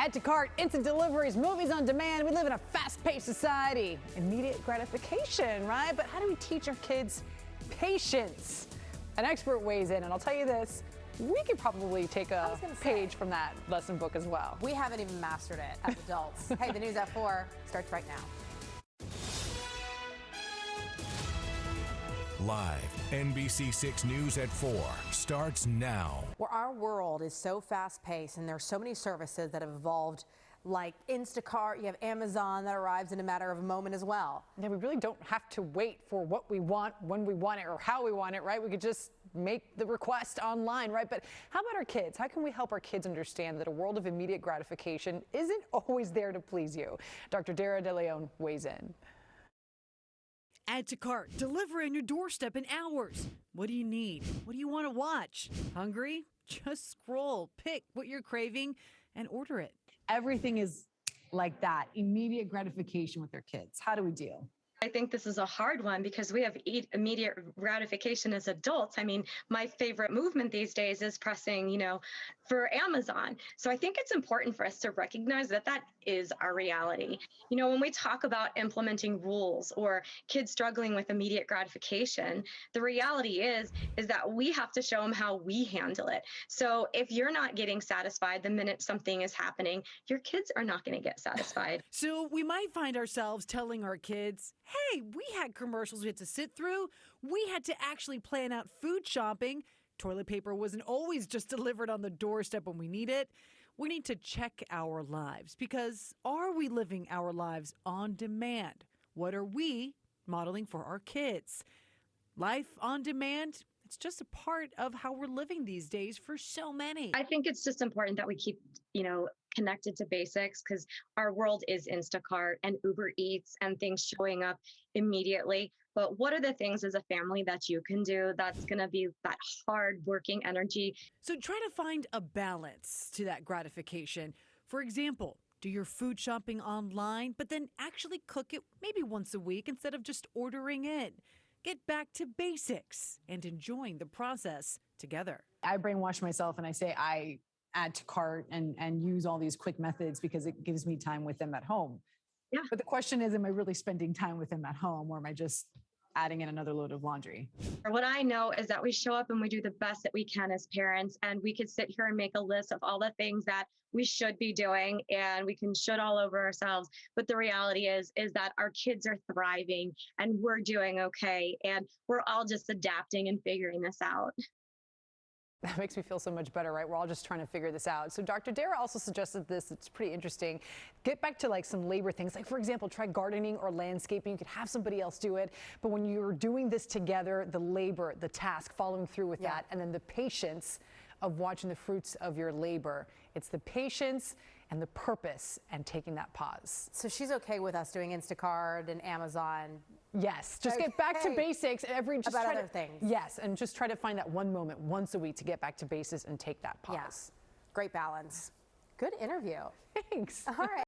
Add to cart, instant deliveries, movies on demand. We live in a fast-paced society. Immediate gratification, right? But how do we teach our kids patience? An expert weighs in, and I'll tell you this, we could probably take a page from that lesson book as well. We haven't even mastered it as adults. Hey, the news at 4 starts right now. Live, NBC6 News at 4 starts now. Well, our world is so fast-paced, and there are so many services that have evolved, like Instacart. You have Amazon that arrives in a matter of a moment as well. Yeah, we really don't have to wait for what we want, when we want it, or how we want it, right? We could just make the request online, right? But how about our kids? How can we help our kids understand that a world of immediate gratification isn't always there to please you? Dr. Dara weighs in. Add to cart, deliver on your doorstep in hours. What do you need? What do you want to watch? Hungry? Just scroll, pick what you're craving, and order it. Everything is like that, immediate gratification with their kids. How do we deal? I think this is a hard one because we have immediate gratification as adults. I mean, my favorite movement these days is pressing, for Amazon. So I think it's important for us to recognize that that is our reality. When we talk about implementing rules or kids struggling with immediate gratification, the reality is that we have to show them how we handle it. So if you're not getting satisfied the minute something is happening, your kids are not going to get satisfied. So we might find ourselves telling our kids, hey, we had commercials we had to sit through. We had to actually plan out food shopping. Toilet paper wasn't always just delivered on the doorstep when we need it. We need to check our lives because are we living our lives on demand? What are we modeling for our kids? Life on demand, it's just a part of how we're living these days for so many. I think it's just important that we keep, connected to basics because our world is Instacart and Uber Eats and things showing up immediately. But what are the things as a family that you can do that's going to be that hard working energy? So try to find a balance to that gratification. For example, do your food shopping online, but then actually cook it maybe once a week instead of just ordering it. Get back to basics and enjoying the process together. I brainwash myself and I say I add to cart and use all these quick methods because it gives me time with them at home. Yeah. But the question is, am I really spending time with them at home or am I just adding in another load of laundry? What I know is that we show up and we do the best that we can as parents, and we could sit here and make a list of all the things that we should be doing and we can should all over ourselves. But the reality is that our kids are thriving and we're doing okay. And we're all just adapting and figuring this out. That makes me feel so much better, right? We're all just trying to figure this out. So Dr. Dara also suggested this. It's pretty interesting. Get back to some labor things. Like, for example, try gardening or landscaping. You could have somebody else do it. But when you're doing this together, the labor, the task, following through with that, and then the patience of watching the fruits of your labor. It's the patience and the purpose and taking that pause. So she's okay with us doing Instacart and Amazon. Yes, just get back to basics. Just about other things. Yes, and just try to find that one moment once a week to get back to basics and take that pause. Yeah. Great balance. Good interview. Thanks. All right.